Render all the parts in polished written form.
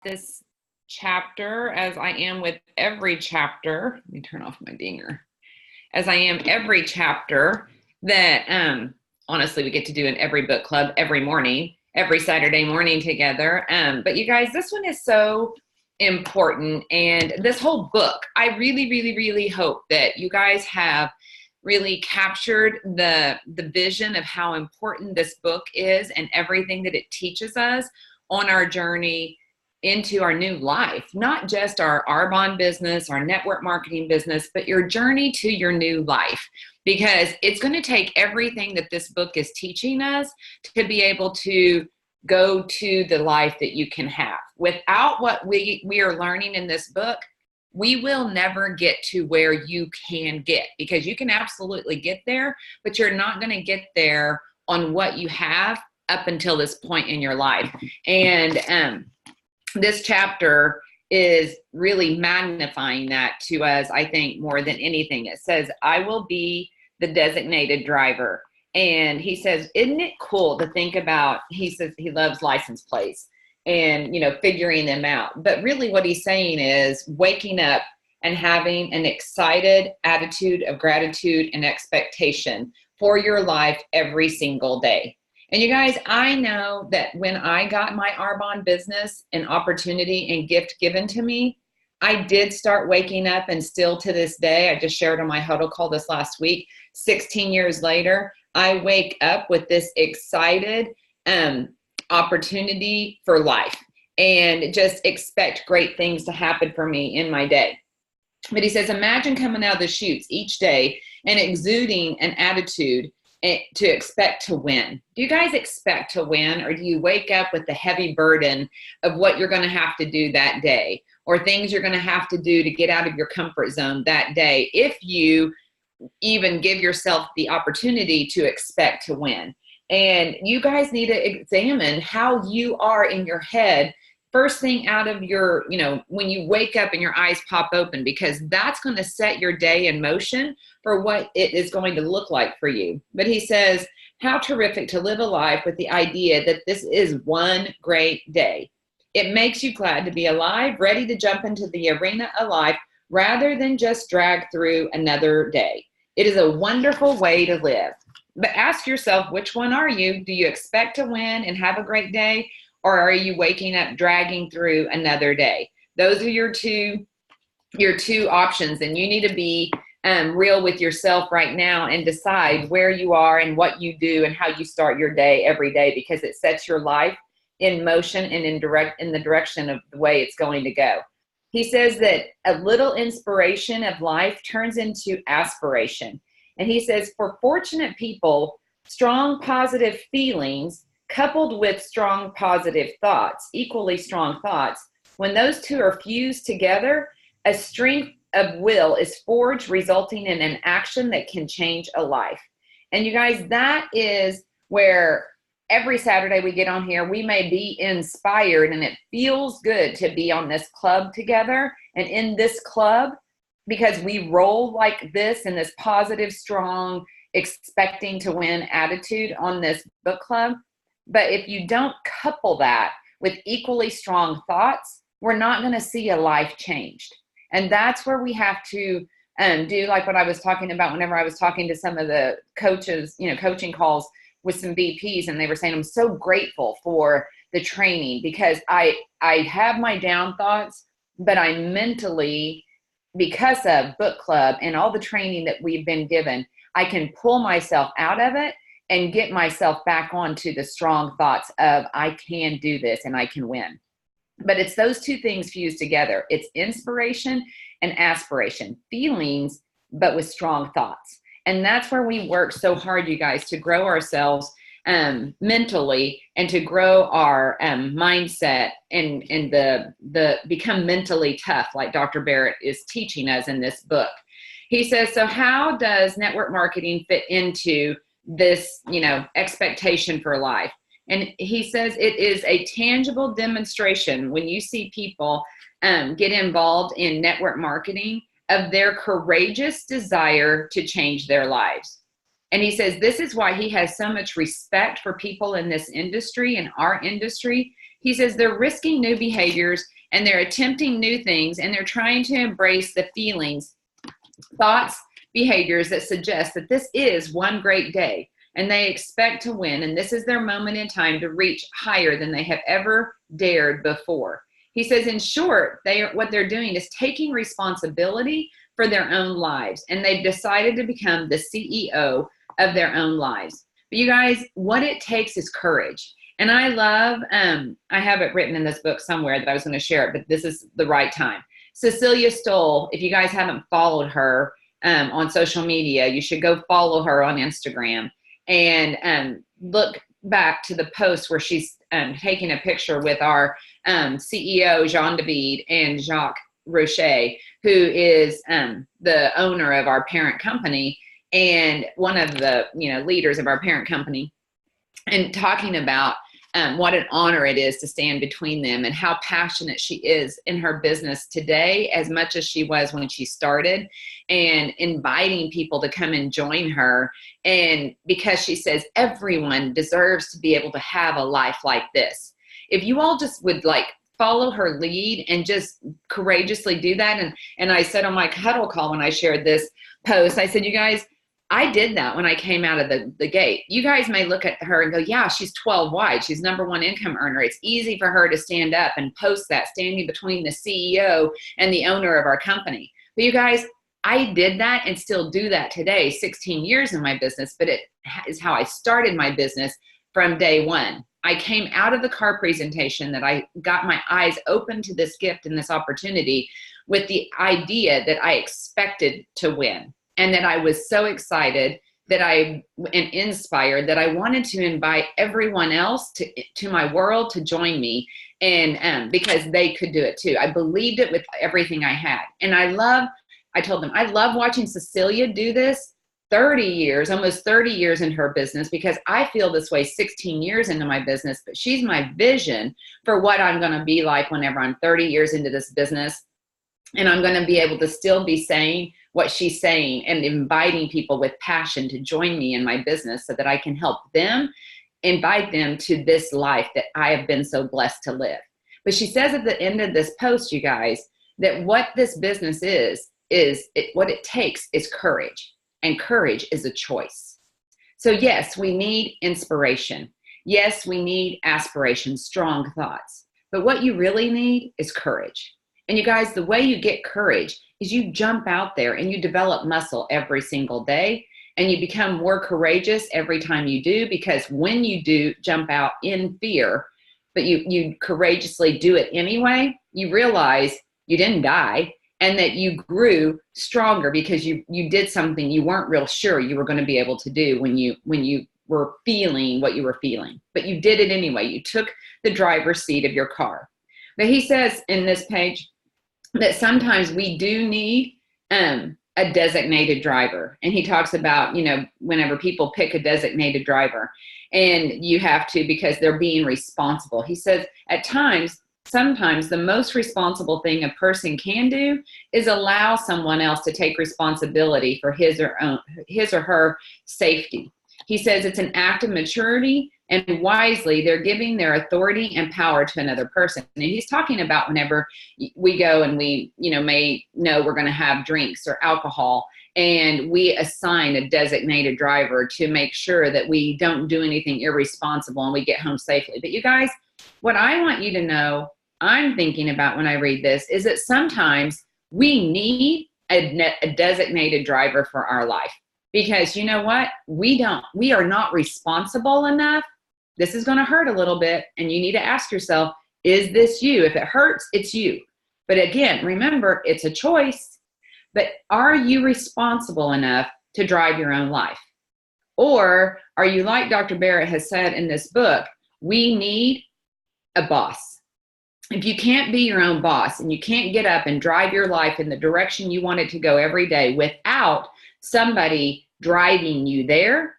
this chapter, as I am with every chapter. Let me turn off my dinger. As I am every chapter that honestly we get to do in every book club every morning, every Saturday morning together. But you guys, this one is so important. And this whole book, I really hope that you guys have really captured the vision of how important this book is and everything that it teaches us on our journey into our new life, not just our Arbonne business, our network marketing business, but your journey to your new life, because it's going to take everything that this book is teaching us to be able to go to the life that you can have. Without what we are learning in this book, we will never get to where you can get, because you can absolutely get there, but you're not going to get there on what you have up until this point in your life. And this chapter is really magnifying that to us, I think, more than anything. It says, I will be the designated driver. And he says, isn't it cool to think about, he says he loves license plates and, figuring them out. But really what he's saying is waking up and having an excited attitude of gratitude and expectation for your life every single day. And you guys, I know that when I got my Arbonne business, an opportunity and gift given to me, I did start waking up, and still to this day, I just shared on my huddle call this last week, 16 years later, I wake up with this excited opportunity for life and just expect great things to happen for me in my day. But he says, imagine coming out of the chutes each day and exuding an attitude to expect to win. Do you guys expect to win, or do you wake up with the heavy burden of what you're going to have to do that day, or things you're going to have to do to get out of your comfort zone that day, if you even give yourself the opportunity to expect to win? And you guys need to examine how you are in your head first thing out of your, when you wake up and your eyes pop open, because that's going to set your day in motion for what it is going to look like for you. But he says, how terrific to live a life with the idea that this is one great day. It makes you glad to be alive, ready to jump into the arena of life rather than just drag through another day. It is a wonderful way to live. But ask yourself, which one are you? Do you expect to win and have a great day? Or are you waking up dragging through another day? Those are your two options, and you need to be real with yourself right now and decide where you are and what you do and how you start your day every day, because it sets your life in motion and in the direction of the way it's going to go. He says that a little inspiration of life turns into aspiration. And he says, for fortunate people, strong positive feelings coupled with strong positive thoughts, equally strong thoughts, when those two are fused together, a strength of will is forged, resulting in an action that can change a life. And you guys, that is where every Saturday we get on here, we may be inspired, and it feels good to be on this club together and in this club, because we roll like this in this positive, strong, expecting to win attitude on this book club. But if you don't couple that with equally strong thoughts, we're not going to see a life changed. And that's where we have to do like what I was talking about whenever I was talking to some of the coaches, coaching calls with some VPs, and they were saying, I'm so grateful for the training, because I have my down thoughts, but I mentally, because of book club and all the training that we've been given, I can pull myself out of it and get myself back onto the strong thoughts of I can do this and I can win. But it's those two things fused together. It's inspiration and aspiration, feelings, but with strong thoughts. And that's where we work so hard, you guys, to grow ourselves mentally and to grow our mindset and the become mentally tough, like Dr. Barrett is teaching us in this book. He says, so how does network marketing fit into this, expectation for life? And he says it is a tangible demonstration when you see people get involved in network marketing of their courageous desire to change their lives. And he says this is why he has so much respect for people in this industry, in our industry, He says they're risking new behaviors and they're attempting new things and they're trying to embrace the feelings, thoughts, behaviors that suggest that this is one great day and they expect to win. And this is their moment in time to reach higher than they have ever dared before. He says, in short, what they're doing is taking responsibility for their own lives. And they've decided to become the CEO of their own lives. But you guys, what it takes is courage. And I love, I have it written in this book somewhere that I was going to share it, but this is the right time. Cecilia Stoll, if you guys haven't followed her on social media, you should go follow her on Instagram and look back to the post where she's taking a picture with our CEO, Jean David, and Jacques Rocher, who is the owner of our parent company and one of the leaders of our parent company, and talking about what an honor it is to stand between them and how passionate she is in her business today as much as she was when she started, and inviting people to come and join her. And because she says everyone deserves to be able to have a life like this. If you all just would follow her lead and just courageously do that. And I said on my huddle call when I shared this post, I said, you guys, I did that when I came out of the gate. You guys may look at her and go, yeah, she's 12 wide. She's #1 income earner. It's easy for her to stand up and post that, standing between the CEO and the owner of our company. But you guys, I did that and still do that today, 16 years in my business, but it is how I started my business from day one. I came out of the car presentation that I got my eyes open to this gift and this opportunity with the idea that I expected to win. And that I was so excited and inspired that I wanted to invite everyone else to my world to join me, and because they could do it too. I believed it with everything I had. And I told them, I love watching Cecilia do this 30 years, almost 30 years in her business, because I feel this way 16 years into my business, but she's my vision for what I'm going to be like whenever I'm 30 years into this business. And I'm going to be able to still be saying what she's saying and inviting people with passion to join me in my business so that I can help them, invite them to this life that I have been so blessed to live. But she says at the end of this post, you guys, that what this business what it takes is courage, and courage is a choice. So yes, we need inspiration. Yes, we need aspiration, strong thoughts. But what you really need is courage. And you guys, the way you get courage is you jump out there and you develop muscle every single day, and you become more courageous every time you do, because when you do jump out in fear, but you courageously do it anyway, you realize you didn't die and that you grew stronger because you did something you weren't real sure you were going to be able to do when you were feeling what you were feeling. But you did it anyway. You took the driver's seat of your car. But he says in this page that sometimes we do need a designated driver. And he talks about, whenever people pick a designated driver, and you have to, because they're being responsible. He says sometimes the most responsible thing a person can do is allow someone else to take responsibility for his or her safety. He says it's an act of maturity, and wisely they're giving their authority and power to another person. And he's talking about whenever we go and we may know we're going to have drinks or alcohol, and we assign a designated driver to make sure that we don't do anything irresponsible and we get home safely. But you guys, what I want you to know, I'm thinking about when I read this, is that sometimes we need a designated driver for our life. Because you know what? We are not responsible enough. This is going to hurt a little bit, and you need to ask yourself, is this you? If it hurts, it's you. But again, remember, it's a choice. But are you responsible enough to drive your own life? Or are you, like Dr. Barrett has said in this book, we need a boss. If you can't be your own boss and you can't get up and drive your life in the direction you want it to go every day without somebody driving you there,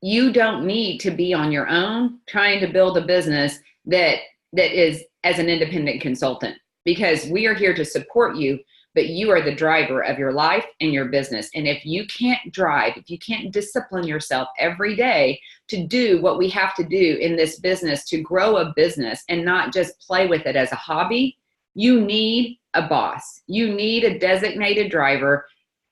you don't need to be on your own trying to build a business that is as an independent consultant, because we are here to support you, but you are the driver of your life and your business. And if you can't drive, if you can't discipline yourself every day to do what we have to do in this business, to grow a business and not just play with it as a hobby, you need a boss. You need a designated driver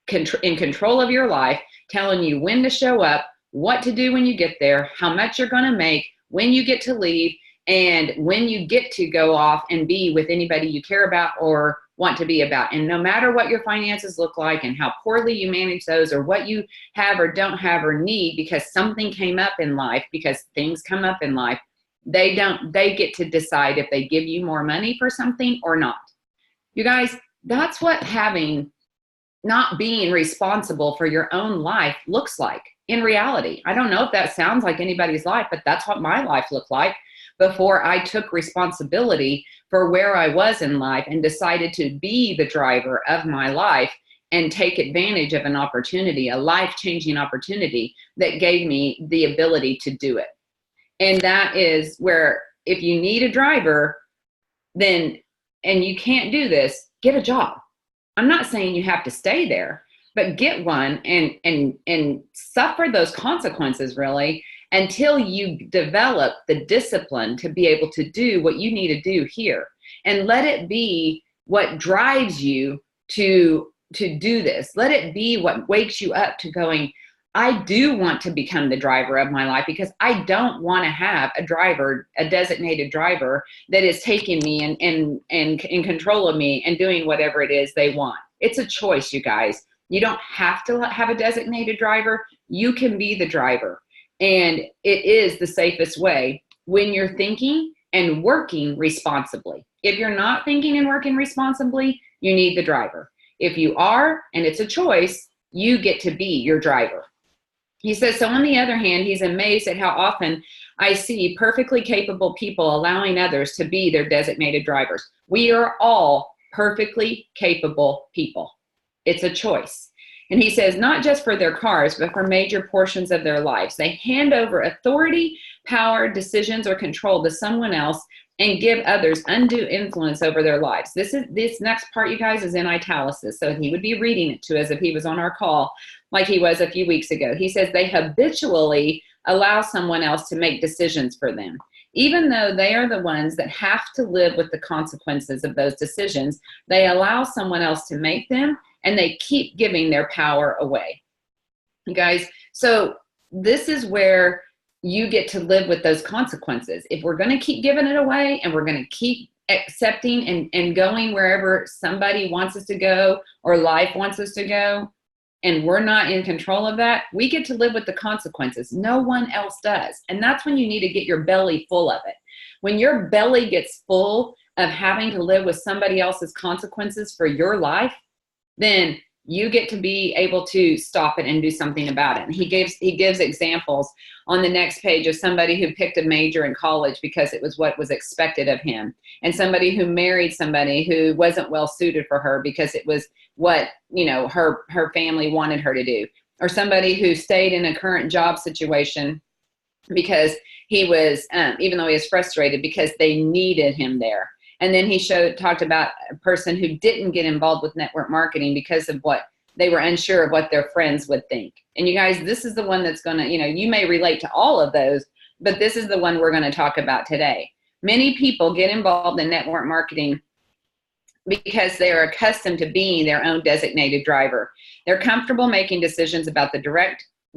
in control of your life, telling you when to show up, what to do when you get there, how much you're going to make, when you get to leave, and when you get to go off and be with anybody you care about or want to be about. And no matter what your finances look like and how poorly you manage those, or what you have or don't have or need because something came up in life, because things come up in life, they get to decide if they give you more money for something or not. You guys, that's what having not being responsible for your own life looks like in reality. I don't know if that sounds like anybody's life, but that's what my life looked like before I took responsibility for where I was in life and decided to be the driver of my life and take advantage of an opportunity, a life-changing opportunity that gave me the ability to do it. And that is where, if you need a driver, then, and you can't do this, get a job. I'm not saying you have to stay there, but get one and suffer those consequences, really, until you develop the discipline to be able to do what you need to do here. And let it be what drives you to do this. Let it be what wakes you up to going, I do want to become the driver of my life, because I don't want to have a driver, a designated driver that is taking me and in control of me and doing whatever it is they want. It's a choice, you guys. You don't have to have a designated driver. You can be the driver. And it is the safest way when you're thinking and working responsibly. If you're not thinking and working responsibly, you need the driver. If you are, and it's a choice, you get to be your driver. He says, so on the other hand, he's amazed at how often I see perfectly capable people allowing others to be their designated drivers. We are all perfectly capable people. It's a choice. And he says, not just for their cars, but for major portions of their lives. They hand over authority, power, decisions, or control to someone else and give others undue influence over their lives. This next part, you guys, is in italics. So he would be reading it to us if he was on our call, like he was a few weeks ago. He says they habitually allow someone else to make decisions for them, even though they are the ones that have to live with the consequences of those decisions. They allow someone else to make them, and they keep giving their power away. You guys, so this is where you get to live with those consequences. If we're going to keep giving it away and we're going to keep accepting and going wherever somebody wants us to go or life wants us to go, and we're not in control of that, we get to live with the consequences. No one else does. And that's when you need to get your belly full of it. When your belly gets full of having to live with somebody else's consequences for your life, then you get to be able to stop it and do something about it. And he gives examples on the next page of somebody who picked a major in college because it was what was expected of him, and somebody who married somebody who wasn't well suited for her because it was what, you know, her family wanted her to do, or somebody who stayed in a current job situation because he was, even though he was frustrated, because they needed him there. And then he talked about a person who didn't get involved with network marketing because of what they were unsure of what their friends would think. And you guys, this is the one that's going to, you know, you may relate to all of those, but this is the one we're going to talk about today. Many people get involved in network marketing because they're accustomed to being their own designated driver. They're comfortable making decisions about the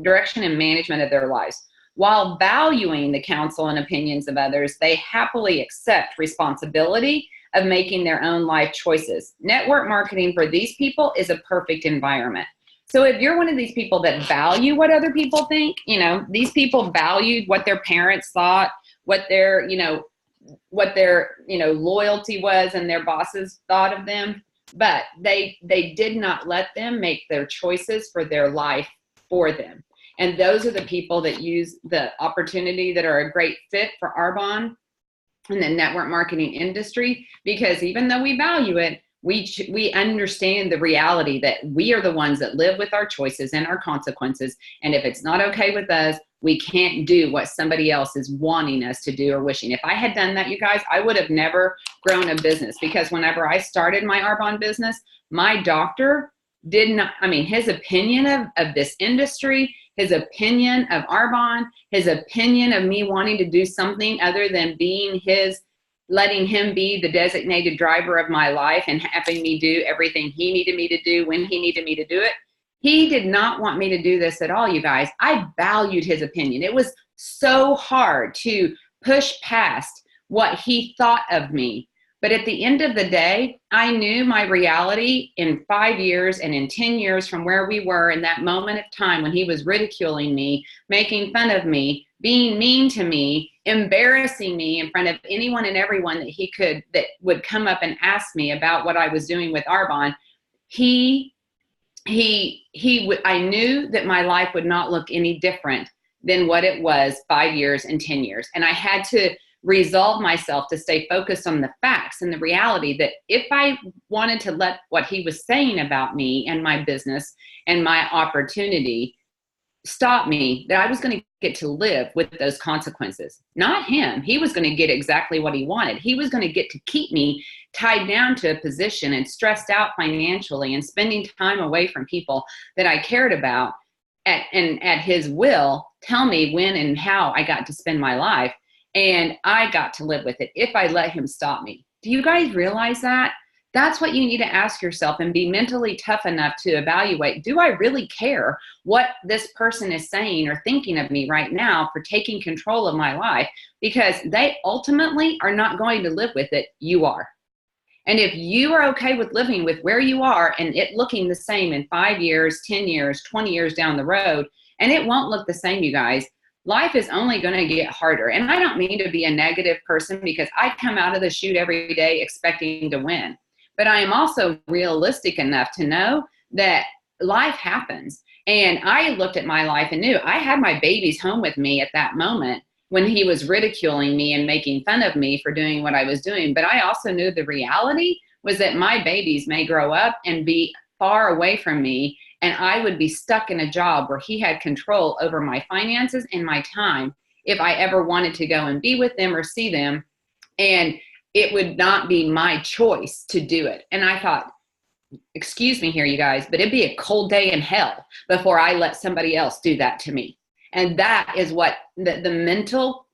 direction and management of their lives. While valuing the counsel and opinions of others, they happily accept responsibility of making their own life choices. Network marketing for these people is a perfect environment. So if you're one of these people that value what other people think, you know, these people valued what their parents thought, what their loyalty was and their bosses thought of them, but they did not let them make their choices for their life for them. And those are the people that use the opportunity, that are a great fit for Arbonne in the network marketing industry, because even though we value it, we understand the reality that we are the ones that live with our choices and our consequences. And if it's not okay with us, We can't do what somebody else is wanting us to do or wishing. If I had done that, you guys, I would have never grown a business, because whenever I started my Arbonne business, my doctor did not, I mean, his opinion of this industry, his opinion of Arbonne, his opinion of me wanting to do something other than being letting him be the designated driver of my life and having me do everything he needed me to do when he needed me to do it. He did not want me to do this at all, you guys. I valued his opinion. It was so hard to push past what he thought of me. But at the end of the day, I knew my reality in 5 years and in 10 years from where we were in that moment of time when he was ridiculing me, making fun of me, being mean to me, embarrassing me in front of anyone and everyone that would come up and ask me about what I was doing with Arbonne. I knew that my life would not look any different than what it was 5 years and 10 years. And I had to resolve myself to stay focused on the facts and the reality that if I wanted to let what he was saying about me and my business and my opportunity stop me, that I was going to get to live with those consequences. Not him. He was going to get exactly what he wanted. He was going to get to keep me tied down to a position and stressed out financially and spending time away from people that I cared about at his will, tell me when and how I got to spend my life. And I got to live with it if I let him stop me. Do you guys realize that? That's what you need to ask yourself and be mentally tough enough to evaluate. Do I really care what this person is saying or thinking of me right now for taking control of my life? Because they ultimately are not going to live with it. You are. And if you are okay with living with where you are and it looking the same in 5 years, 10 years, 20 years down the road, and it won't look the same, you guys, life is only going to get harder. And I don't mean to be a negative person, because I come out of the chute every day expecting to win. But I am also realistic enough to know that life happens. And I looked at my life and knew I had my babies home with me at that moment when he was ridiculing me and making fun of me for doing what I was doing. But I also knew the reality was that my babies may grow up and be far away from me, and I would be stuck in a job where he had control over my finances and my time if I ever wanted to go and be with them or see them. And it would not be my choice to do it. And I thought, excuse me here, you guys, but it'd be a cold day in hell before I let somebody else do that to me. And that is what the mental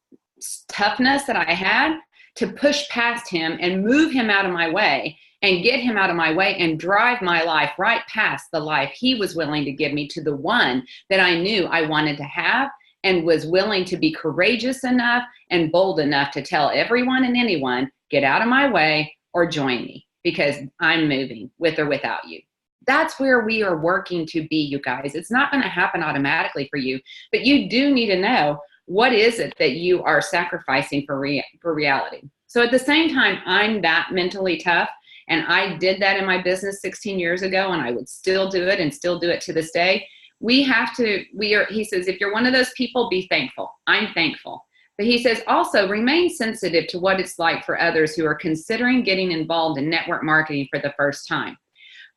toughness that I had to push past him and move him out of my way and get him out of my way and drive my life right past the life he was willing to give me to the one that I knew I wanted to have, and was willing to be courageous enough and bold enough to tell everyone and anyone, get out of my way or join me, because I'm moving with or without you. That's where we are working to be, you guys. It's not going to happen automatically for you, but you do need to know what is it that you are sacrificing for reality. So at the same time, I'm that mentally tough, and I did that in my business 16 years ago, and I would still do it and still do it to this day. He says, if you're one of those people, be thankful. I'm thankful. But he says, also remain sensitive to what it's like for others who are considering getting involved in network marketing for the first time.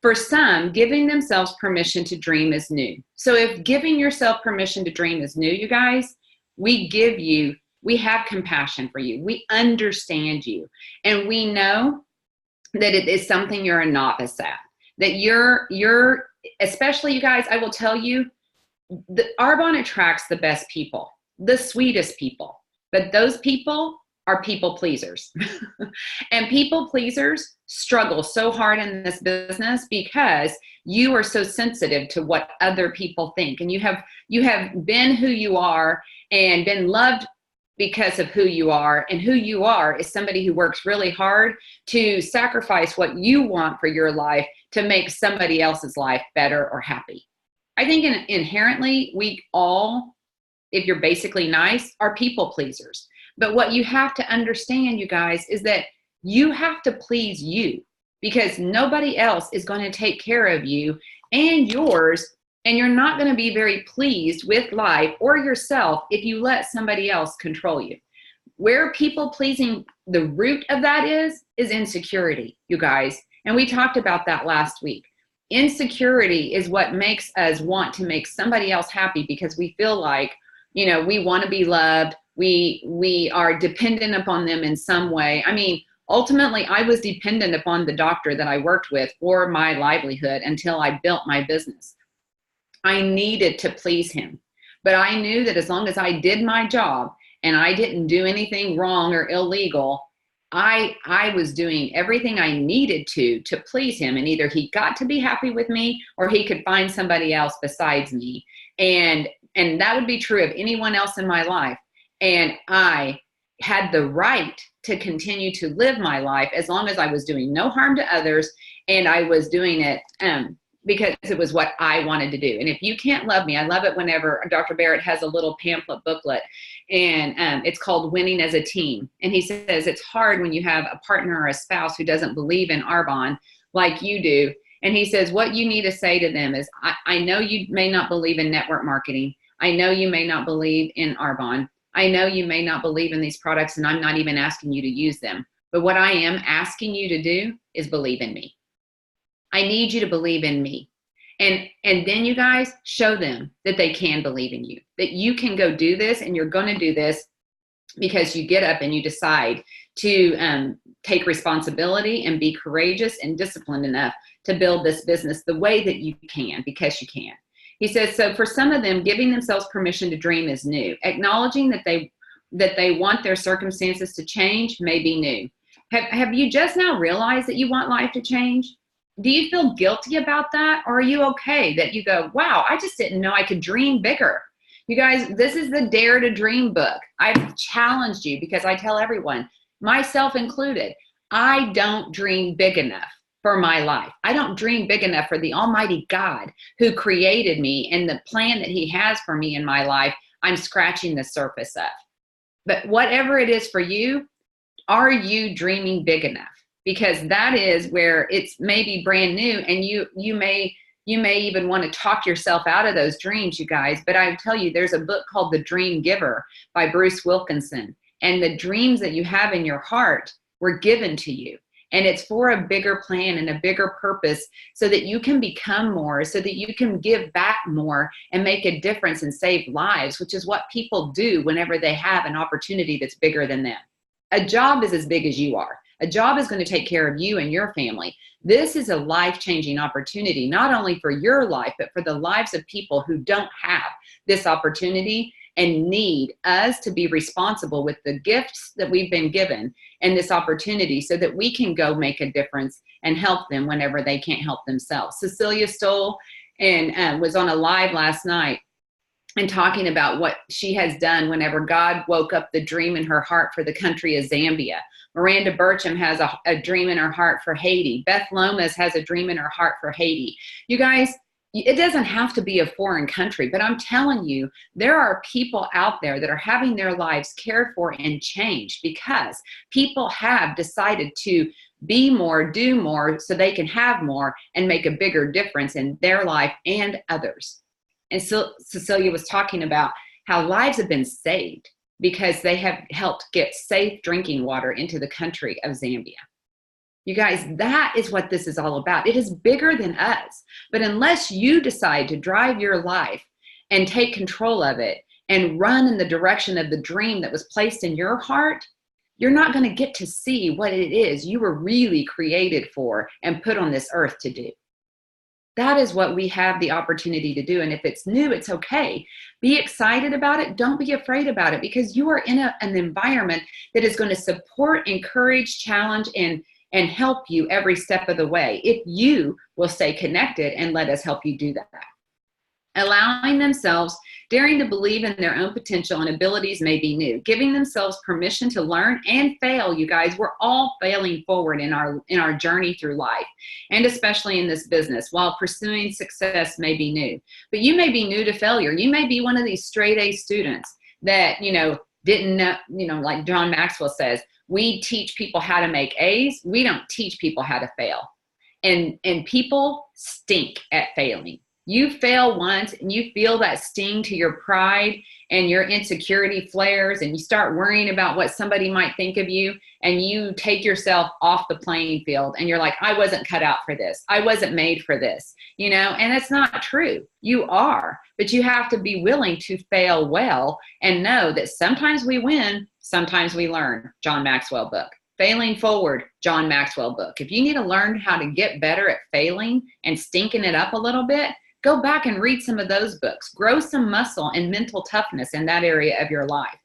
For some, giving themselves permission to dream is new. So if giving yourself permission to dream is new, you guys, we have compassion for you. We understand you. And we know that it is something you're a novice at. That you're, especially you guys, I will tell you, the Arbonne attracts the best people, the sweetest people. But those people are people pleasers. And people pleasers struggle so hard in this business because you are so sensitive to what other people think. And you have been who you are and been loved because of who you are. And who you are is somebody who works really hard to sacrifice what you want for your life to make somebody else's life better or happy. I think inherently we all, if you're basically nice, are people pleasers. But what you have to understand, you guys, is that you have to please you, because nobody else is going to take care of you and yours, and you're not going to be very pleased with life or yourself if you let somebody else control you. Where people pleasing, the root of that is insecurity, you guys. And we talked about that last week. Insecurity is what makes us want to make somebody else happy, because we feel like we want to be loved. We are dependent upon them in some way. I mean, ultimately, I was dependent upon the doctor that I worked with for my livelihood until I built my business. I needed to please him. But I knew that as long as I did my job and I didn't do anything wrong or illegal, I was doing everything I needed to please him. And either he got to be happy with me or he could find somebody else besides me. And that would be true of anyone else in my life. And I had the right to continue to live my life as long as I was doing no harm to others, and I was doing it because it was what I wanted to do. And if you can't love me, I love it whenever Dr. Barrett has a little pamphlet booklet, and it's called Winning as a Team. And he says it's hard when you have a partner or a spouse who doesn't believe in Arbonne like you do. And he says what you need to say to them is, I know you may not believe in network marketing. I know you may not believe in Arbonne. I know you may not believe in these products, and I'm not even asking you to use them. But what I am asking you to do is believe in me. I need you to believe in me. And then you guys show them that they can believe in you, that you can go do this, and you're going to do this because you get up and you decide to take responsibility and be courageous and disciplined enough to build this business the way that you can, because you can. He says, so for some of them, giving themselves permission to dream is new. Acknowledging that they want their circumstances to change may be new. Have you just now realized that you want life to change? Do you feel guilty about that? Or are you okay that you go, wow, I just didn't know I could dream bigger? You guys, this is the Dare to Dream book. I've challenged you because I tell everyone, myself included, I don't dream big enough for my life. I don't dream big enough for the Almighty God who created me and the plan that he has for me in my life. I'm scratching the surface of. But whatever it is for you, are you dreaming big enough? Because that is where it's maybe brand new, and you may even want to talk yourself out of those dreams, you guys. But I tell you, there's a book called The Dream Giver by Bruce Wilkinson. And the dreams that you have in your heart were given to you. And it's for a bigger plan and a bigger purpose so that you can become more, so that you can give back more and make a difference and save lives, which is what people do whenever they have an opportunity that's bigger than them. A job is as big as you are. A job is going to take care of you and your family. This is a life-changing opportunity, not only for your life, but for the lives of people who don't have this opportunity and need us to be responsible with the gifts that we've been given and this opportunity so that we can go make a difference and help them whenever they can't help themselves. Cecilia Stoll was on a live last night and talking about what she has done whenever God woke up the dream in her heart for the country of Zambia. Miranda Burcham has a dream in her heart for Haiti. Beth Lomas has a dream in her heart for Haiti. You guys, it doesn't have to be a foreign country, but I'm telling you, there are people out there that are having their lives cared for and changed because people have decided to be more, do more, so they can have more and make a bigger difference in their life and others. And so Cecilia was talking about how lives have been saved because they have helped get safe drinking water into the country of Zambia. You guys, that is what this is all about. It is bigger than us. But unless you decide to drive your life and take control of it and run in the direction of the dream that was placed in your heart, you're not going to get to see what it is you were really created for and put on this earth to do. That is what we have the opportunity to do. And if it's new, it's okay. Be excited about it. Don't be afraid about it because you are in an environment that is going to support, encourage, challenge, and help you every step of the way if you will stay connected and let us help you do that. Allowing themselves, daring to believe in their own potential and abilities may be new. Giving themselves permission to learn and fail, you guys. We're all failing forward in our journey through life, and especially in this business. While pursuing success may be new. But you may be new to failure. You may be one of these straight A students that, didn't know, like John Maxwell says, we teach people how to make A's. We don't teach people how to fail. And people stink at failing. You fail once and you feel that sting to your pride and your insecurity flares, and you start worrying about what somebody might think of you, and you take yourself off the playing field and you're like, I wasn't cut out for this. I wasn't made for this, and it's not true. You are, but you have to be willing to fail well and know that sometimes we win, sometimes we learn. John Maxwell book. Failing Forward, John Maxwell book. If you need to learn how to get better at failing and stinking it up a little bit, go back and read some of those books. Grow some muscle and mental toughness in that area of your life.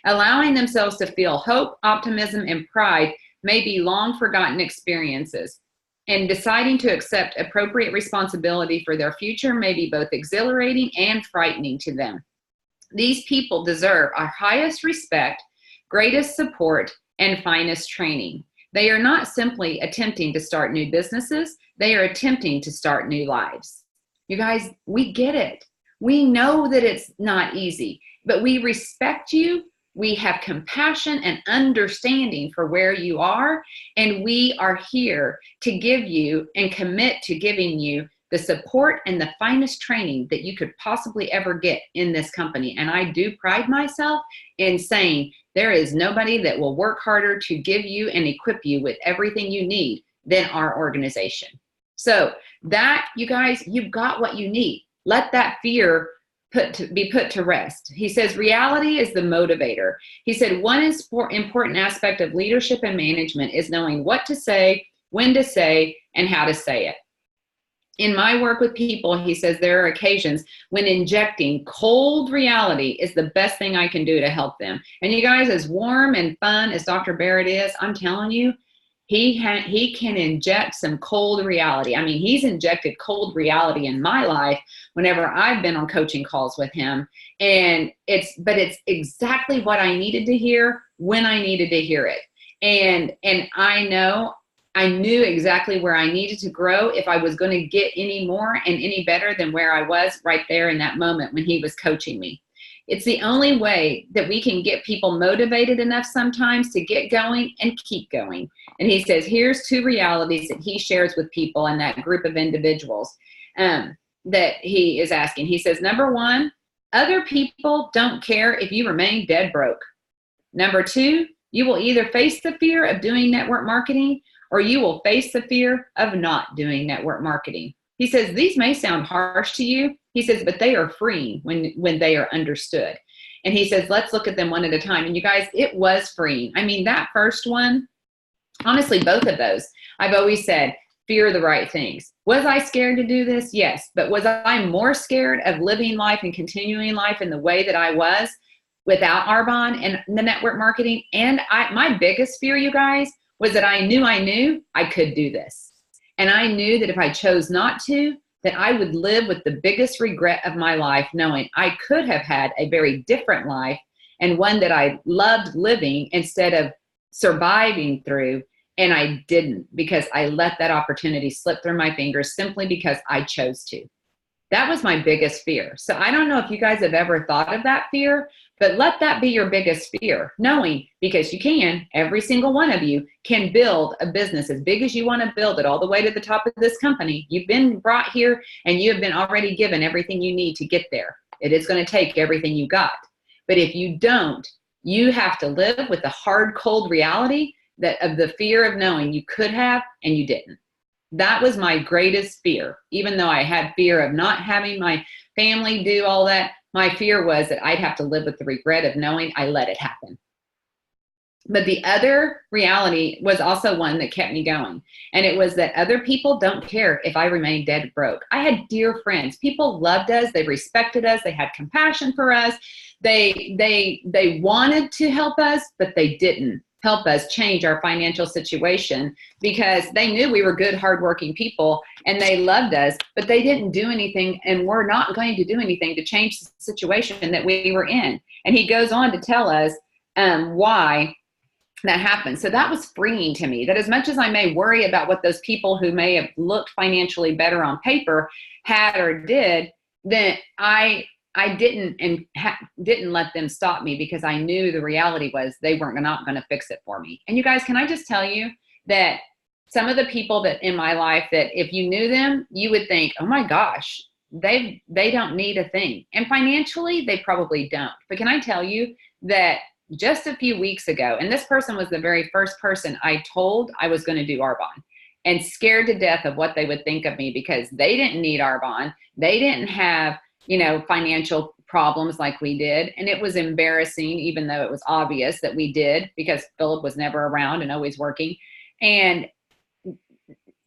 Allowing themselves to feel hope, optimism, and pride may be long forgotten experiences. And deciding to accept appropriate responsibility for their future may be both exhilarating and frightening to them. These people deserve our highest respect, greatest support, and finest training. They are not simply attempting to start new businesses, they are attempting to start new lives. You guys, we get it. We know that it's not easy, but we respect you. We have compassion and understanding for where you are, and we are here to give you and commit to giving you the support and the finest training that you could possibly ever get in this company. And I do pride myself in saying there is nobody that will work harder to give you and equip you with everything you need than our organization. So that, you guys, you've got what you need. Let that fear be put to rest. He says reality is the motivator. He said one important aspect of leadership and management is knowing what to say, when to say, and how to say it. In my work with people, he says there are occasions when injecting cold reality is the best thing I can do to help them. And you guys, as warm and fun as Dr. Barrett is, I'm telling you, he can inject some cold reality. I mean, he's injected cold reality in my life whenever I've been on coaching calls with him. And it's exactly what I needed to hear when I needed to hear it. And I knew exactly where I needed to grow if I was going to get any more and any better than where I was right there in that moment when he was coaching me. It's the only way that we can get people motivated enough sometimes to get going and keep going. And he says, here's 2 realities that he shares with people in that group of individuals that he is asking. He says, number 1, other people don't care if you remain dead broke. Number 2, you will either face the fear of doing network marketing or you will face the fear of not doing network marketing. He says, these may sound harsh to you. He says, but they are freeing when they are understood. And he says, let's look at them one at a time. And you guys, it was freeing. I mean, that first one, honestly, both of those, I've always said, fear the right things. Was I scared to do this? Yes. But was I more scared of living life and continuing life in the way that I was without Arbonne and the network marketing? And my biggest fear, you guys, was that I knew I could do this. And I knew that if I chose not to, that I would live with the biggest regret of my life, knowing I could have had a very different life and one that I loved living instead of surviving through. And I didn't, because I let that opportunity slip through my fingers simply because I chose to. That was my biggest fear. So I don't know if you guys have ever thought of that fear, but let that be your biggest fear, knowing, because you can, every single one of you can build a business as big as you want to build it all the way to the top of this company. You've been brought here and you have been already given everything you need to get there. It is going to take everything you got. But if you don't, you have to live with the hard, cold reality that of the fear of knowing you could have and you didn't. That was my greatest fear. Even though I had fear of not having my family do all that, my fear was that I'd have to live with the regret of knowing I let it happen. But the other reality was also one that kept me going. And it was that other people don't care if I remain dead broke. I had dear friends. People loved us. They respected us. They had compassion for us. They wanted to help us, but they didn't help us change our financial situation because they knew we were good, hardworking people and they loved us, but they didn't do anything and were not going to do anything to change the situation that we were in. And he goes on to tell us why that happened. So that was freeing to me, that as much as I may worry about what those people who may have looked financially better on paper had or did, then I didn't let them stop me because I knew the reality was they weren't not going to fix it for me. And you guys, can I just tell you that some of the people that in my life that if you knew them, you would think, oh my gosh, they don't need a thing. And financially, they probably don't. But can I tell you that just a few weeks ago, and this person was the very first person I told I was going to do Arbonne, and scared to death of what they would think of me, because they didn't need Arbonne. They didn't have, financial problems like we did. And it was embarrassing, even though it was obvious that we did, because Philip was never around and always working. And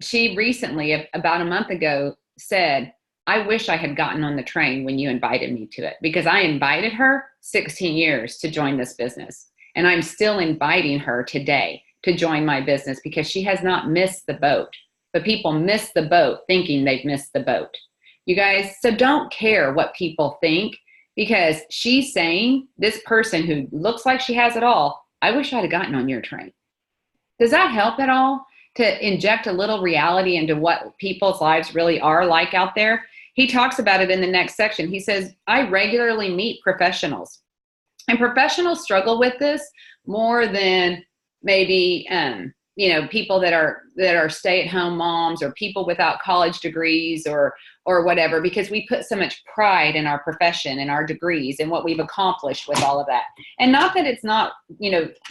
she recently, about a month ago, said, I wish I had gotten on the train when you invited me to it, because I invited her 16 years to join this business. And I'm still inviting her today to join my business, because she has not missed the boat. But people miss the boat thinking they've missed the boat. You guys, so don't care what people think, because she's saying, this person who looks like she has it all, I wish I'd have gotten on your train. Does that help at all to inject a little reality into what people's lives really are like out there? He talks about it in the next section. He says, I regularly meet professionals, and professionals struggle with this more than maybe, people that are stay-at-home moms, or people without college degrees or whatever, because we put so much pride in our profession and our degrees and what we've accomplished with all of that. And not that it's not,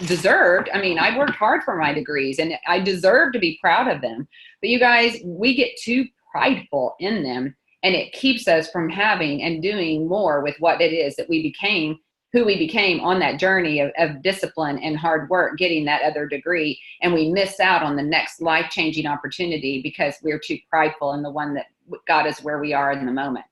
deserved. I mean, I worked hard for my degrees and I deserve to be proud of them. But you guys, we get too prideful in them, and it keeps us from having and doing more with what it is that we became, who we became on that journey of discipline and hard work, getting that other degree. And we miss out on the next life-changing opportunity because we're too prideful in the one that got us where we are in the moment.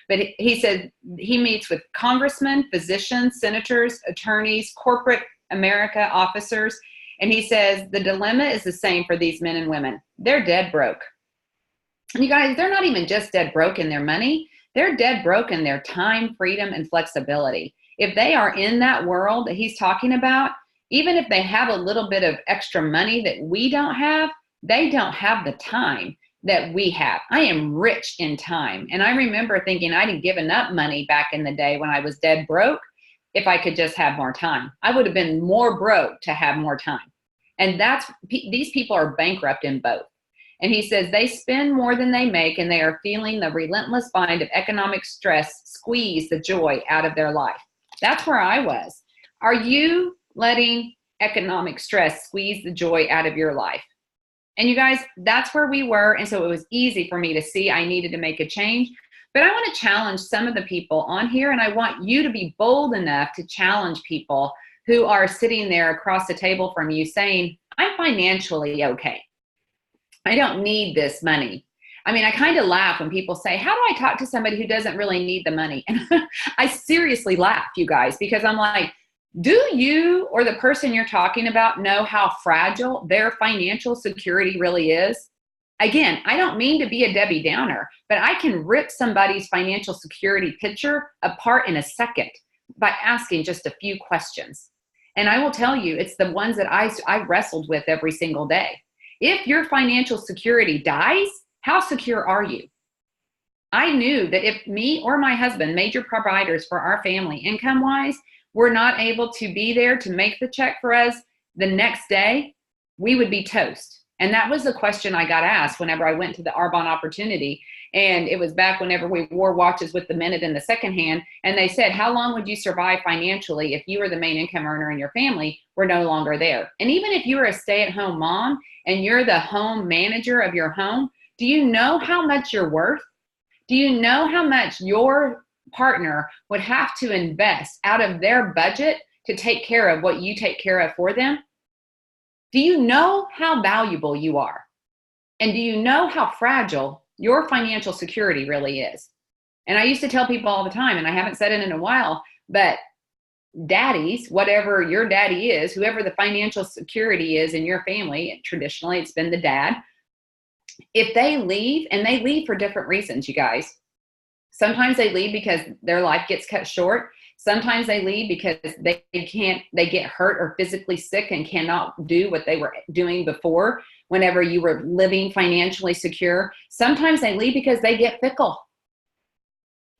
But he said he meets with congressmen, physicians, senators, attorneys, corporate America officers. And he says the dilemma is the same for these men and women. They're dead broke. And you guys, they're not even just dead broke in their money. They're dead broke in their time, freedom, and flexibility. If they are in that world that he's talking about, even if they have a little bit of extra money that we don't have, they don't have the time that we have. I am rich in time. And I remember thinking I'd have given up money back in the day when I was dead broke if I could just have more time. I would have been more broke to have more time. And these people are bankrupt in both. And he says they spend more than they make, and they are feeling the relentless bind of economic stress squeeze the joy out of their life. That's where I was. Are you letting economic stress squeeze the joy out of your life? And you guys, that's where we were. And so it was easy for me to see I needed to make a change. But I want to challenge some of the people on here, and I want you to be bold enough to challenge people who are sitting there across the table from you saying, I'm financially okay. I don't need this money. I mean, I kind of laugh when people say, how do I talk to somebody who doesn't really need the money? And I seriously laugh, you guys, because I'm like, do you or the person you're talking about know how fragile their financial security really is? Again, I don't mean to be a Debbie Downer, but I can rip somebody's financial security picture apart in a second by asking just a few questions. And I will tell you, it's the ones that I wrestled with every single day. If your financial security dies, how secure are you? I knew that if me or my husband, major providers for our family income-wise, were not able to be there to make the check for us the next day, we would be toast. And that was the question I got asked whenever I went to the Arbonne opportunity. And it was back whenever we wore watches with the minute in the second hand. And they said, how long would you survive financially if you were the main income earner in your family were no longer there? And even if you were a stay-at-home mom and you're the home manager of your home, do you know how much you're worth? Do you know how much your partner would have to invest out of their budget to take care of what you take care of for them? Do you know how valuable you are? And do you know how fragile your financial security really is? And I used to tell people all the time, and I haven't said it in a while, but daddies, whatever your daddy is, whoever the financial security is in your family, traditionally it's been the dad, if they leave, and they leave for different reasons, you guys. Sometimes they leave because their life gets cut short. Sometimes they leave because they get hurt or physically sick and cannot do what they were doing before whenever you were living financially secure. Sometimes they leave because they get fickle.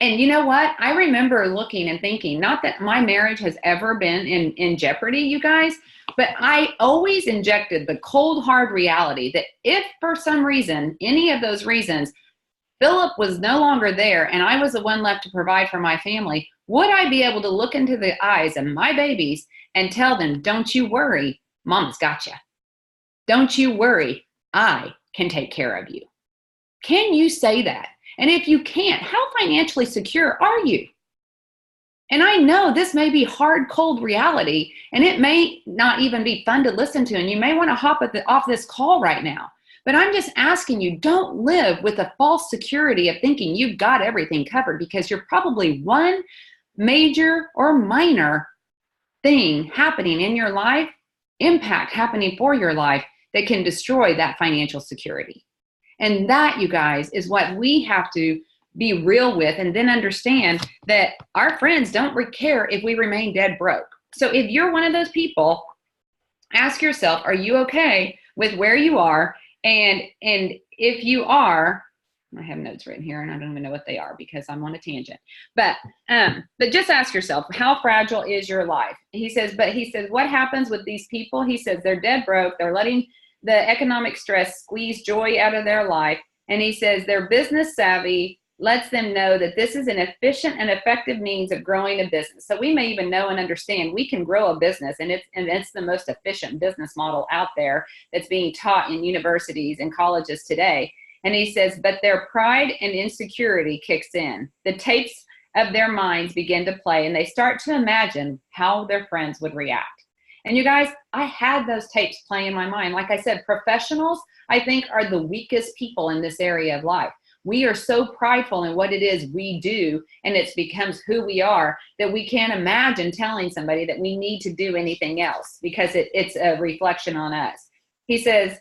And you know what? I remember looking and thinking, not that my marriage has ever been in jeopardy, you guys, but I always injected the cold, hard reality that if for some reason, any of those reasons, Philip was no longer there and I was the one left to provide for my family, would I be able to look into the eyes of my babies and tell them, don't you worry, Mama's got you. Don't you worry, I can take care of you. Can you say that? And if you can't, how financially secure are you? And I know this may be hard, cold reality, and it may not even be fun to listen to, and you may want to hop off this call right now. But I'm just asking you, don't live with a false security of thinking you've got everything covered, because you're probably one major or minor thing happening in your life, impact happening for your life, that can destroy that financial security. And that, you guys, is what we have to be real with, and then understand that our friends don't care if we remain dead broke. So if you're one of those people, ask yourself, are you okay with where you are? And if you are, I have notes written here and I don't even know what they are because I'm on a tangent. But just ask yourself, how fragile is your life? He says, what happens with these people? He says they're dead broke. They're letting the economic stress squeeze joy out of their life. And he says their business savvy lets them know that this is an efficient and effective means of growing a business. So we may even know and understand we can grow a business, and it's the most efficient business model out there that's being taught in universities and colleges today. And he says, but their pride and insecurity kicks in. The tapes of their minds begin to play, and they start to imagine how their friends would react. And you guys, I had those tapes playing in my mind. Like I said, professionals, I think, are the weakest people in this area of life. We are so prideful in what it is we do, and it becomes who we are, that we can't imagine telling somebody that we need to do anything else, because it's a reflection on us. He says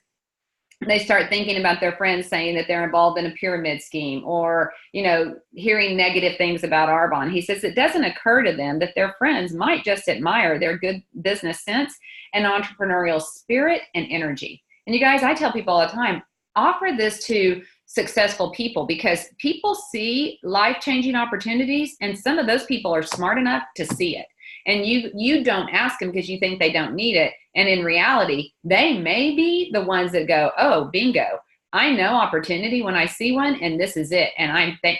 they start thinking about their friends saying that they're involved in a pyramid scheme, or, hearing negative things about Arbonne. He says it doesn't occur to them that their friends might just admire their good business sense and entrepreneurial spirit and energy. And you guys, I tell people all the time, offer this to successful people, because people see life-changing opportunities, and some of those people are smart enough to see it. And you don't ask them because you think they don't need it. And in reality, they may be the ones that go, oh, bingo, I know opportunity when I see one, and this is it. And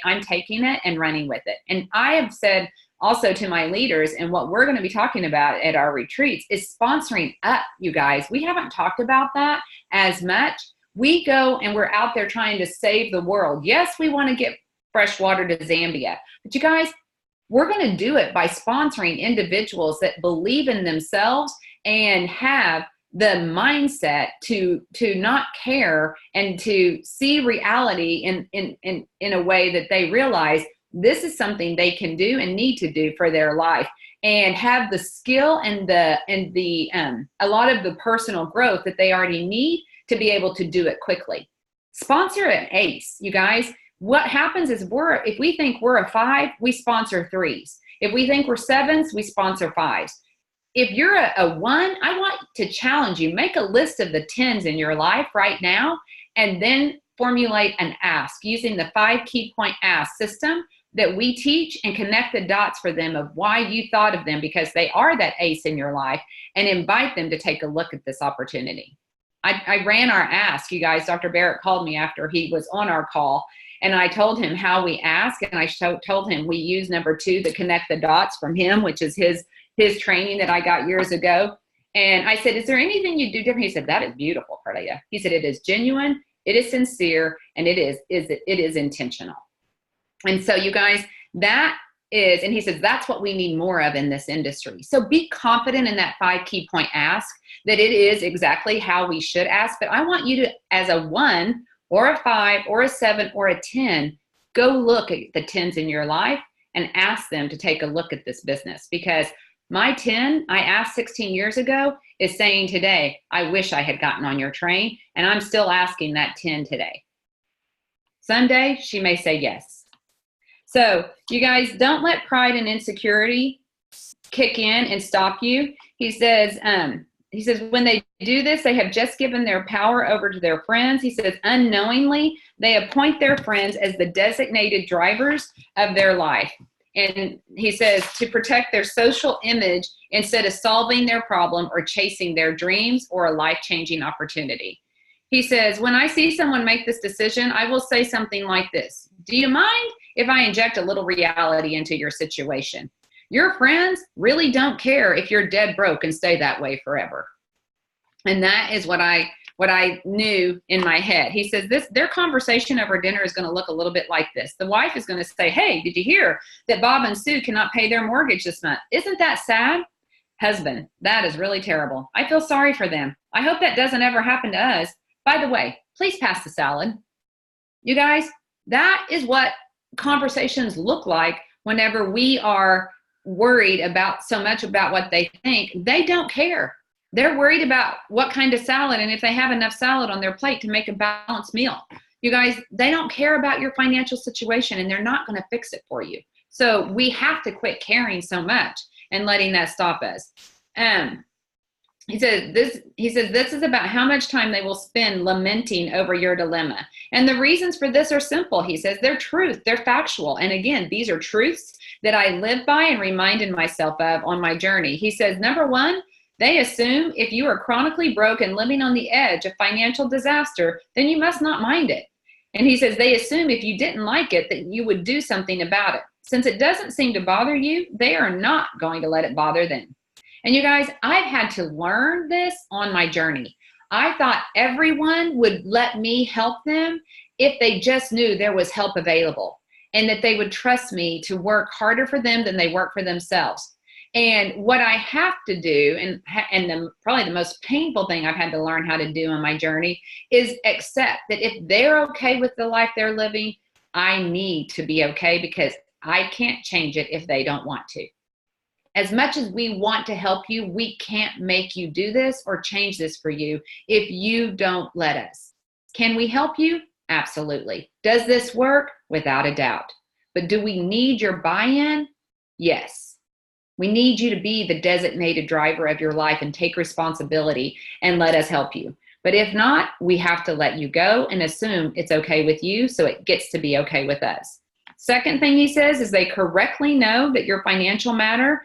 I'm taking it and running with it. And I have said also to my leaders, and what we're going to be talking about at our retreats is sponsoring up, you guys. We haven't talked about that as much. We go and we're out there trying to save the world. Yes, we want to get fresh water to Zambia, but you guys, we're going to do it by sponsoring individuals that believe in themselves and have the mindset to not care and to see reality in a way that they realize this is something they can do and need to do for their life, and have the skill and a lot of the personal growth that they already need to be able to do it quickly. Sponsor an ace, you guys. What happens is if we think we're a 5, we sponsor 3s. If we think we're 7s, we sponsor 5s. If you're a 1, I want to challenge you. Make a list of the 10s in your life right now, and then formulate an ask using the 5 key point ask system that we teach, and connect the dots for them of why you thought of them, because they are that ace in your life, and invite them to take a look at this opportunity. I ran our ask, you guys. Dr. Barrett called me after he was on our call, and I told him how we ask, and I told him we use number 2, the connect the dots from him, which is his training that I got years ago. And I said, is there anything you do different? He said, that is beautiful, Carlia. He said, it is genuine, it is sincere, and it is intentional. And so you guys, that is, and he says, that's what we need more of in this industry. So be confident in that 5 key point ask, that it is exactly how we should ask. But I want you to, as a 1 or a 5 or a 7 or a 10, go look at the 10s in your life and ask them to take a look at this business. Because my 10 I asked 16 years ago is saying today, I wish I had gotten on your train. And I'm still asking that 10 today. Someday she may say yes. So you guys, don't let pride and insecurity kick in and stop you. He says, when they do this, they have just given their power over to their friends. He says, unknowingly, they appoint their friends as the designated drivers of their life. And he says, to protect their social image instead of solving their problem or chasing their dreams or a life-changing opportunity. He says, when I see someone make this decision, I will say something like this. Do you mind if I inject a little reality into your situation? Your friends really don't care if you're dead broke and stay that way forever. And that is what I knew in my head. He says their conversation over dinner is going to look a little bit like this. The wife is going to say, hey, did you hear that Bob and Sue cannot pay their mortgage this month? Isn't that sad? Husband, that is really terrible. I feel sorry for them. I hope that doesn't ever happen to us. By the way, please pass the salad. You guys, that is what conversations look like whenever we are worried about so much about what they think. They don't care. They're worried about what kind of salad and if they have enough salad on their plate to make a balanced meal. You guys, they don't care about your financial situation, and they're not going to fix it for you. So we have to quit caring so much and letting that stop us. He says this is about how much time they will spend lamenting over your dilemma. And the reasons for this are simple. He says they're truth, they're factual. And again, these are truths that I live by and reminded myself of on my journey. He says, number one, they assume if you are chronically broke and living on the edge of financial disaster, then you must not mind it. And he says they assume if you didn't like it, that you would do something about it. Since it doesn't seem to bother you, they are not going to let it bother them. And you guys, I've had to learn this on my journey. I thought everyone would let me help them if they just knew there was help available and that they would trust me to work harder for them than they work for themselves. And what I have to do, and probably the most painful thing I've had to learn how to do on my journey, is accept that if they're okay with the life they're living, I need to be okay, because I can't change it if they don't want to. As much as we want to help you, we can't make you do this or change this for you if you don't let us. Can we help you? Absolutely. Does this work? Without a doubt. But do we need your buy-in? Yes. We need you to be the designated driver of your life and take responsibility and let us help you. But if not, we have to let you go and assume it's okay with you so it gets to be okay with us. Second thing he says is they correctly know that your financial matter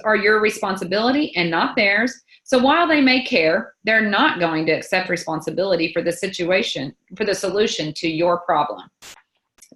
are your responsibility and not theirs. So while they may care, they're not going to accept responsibility for the situation, for the solution to your problem.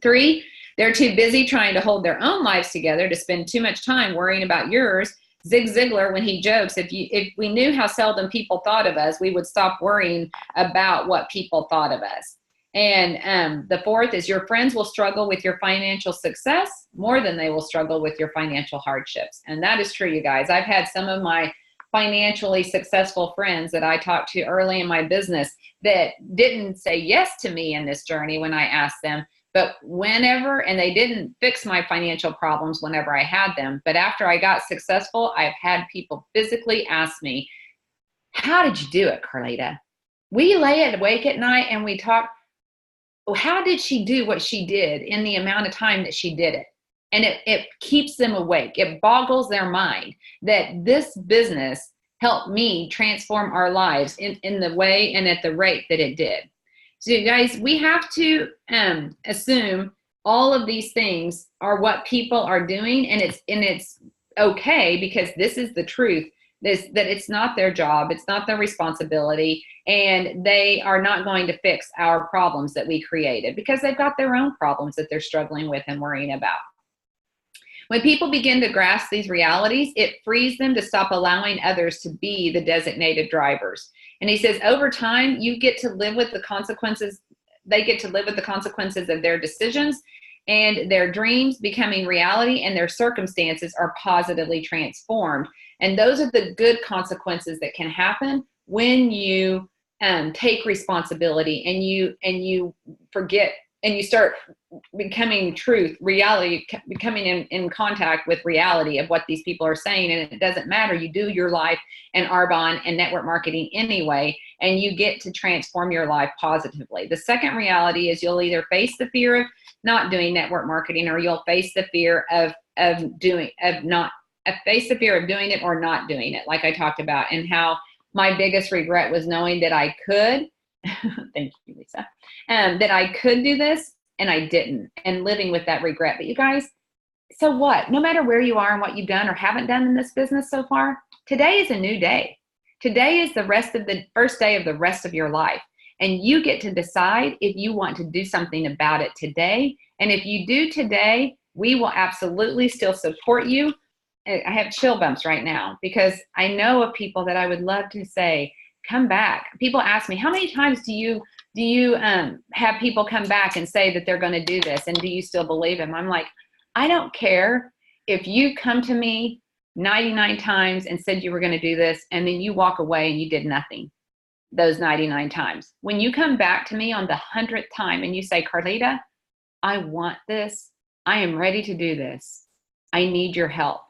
3, they're too busy trying to hold their own lives together to spend too much time worrying about yours. Zig Ziglar, when he jokes, if we knew how seldom people thought of us, we would stop worrying about what people thought of us. And the 4th is your friends will struggle with your financial success more than they will struggle with your financial hardships. And that is true, you guys. I've had some of my financially successful friends that I talked to early in my business that didn't say yes to me in this journey when I asked them, but whenever, and they didn't fix my financial problems whenever I had them. But after I got successful, I've had people physically ask me, how did you do it, Carlita? We lay awake at night and we talk. How did she do what she did in the amount of time that she did it? And it keeps them awake. It boggles their mind that this business helped me transform our lives in the way and at the rate that it did. So you guys, we have to assume all of these things are what people are doing, and it's okay, because this is the truth. That it's not their job, it's not their responsibility, and they are not going to fix our problems that we created, because they've got their own problems that they're struggling with and worrying about. When people begin to grasp these realities, it frees them to stop allowing others to be the designated drivers. And he says, over time, you get to live with the consequences. They get to live with the consequences of their decisions, and their dreams becoming reality, and their circumstances are positively transformed. And those are the good consequences that can happen when you take responsibility and you forget and you start becoming truth, reality, becoming in contact with reality of what these people are saying. And it doesn't matter. You do your life and Arbonne and network marketing anyway, and you get to transform your life positively. The second reality is you'll either face the fear of not doing network marketing, or you'll face the fear of doing it or not doing it, like I talked about, and how my biggest regret was knowing that I could, thank you, Lisa, that I could do this and I didn't, and living with that regret. But you guys, so what? No matter where you are and what you've done or haven't done in this business so far, today is a new day. Today is the first day of the rest of your life. And you get to decide if you want to do something about it today. And if you do today, we will absolutely still support you. I have chill bumps right now because I know of people that I would love to say, come back. People ask me, how many times do you have people come back and say that they're going to do this? And do you still believe them? I'm like, I don't care if you come to me 99 times and said you were going to do this, and then you walk away and you did nothing those 99 times. When you come back to me on the 100th time and you say, Carlita, I want this. I am ready to do this. I need your help.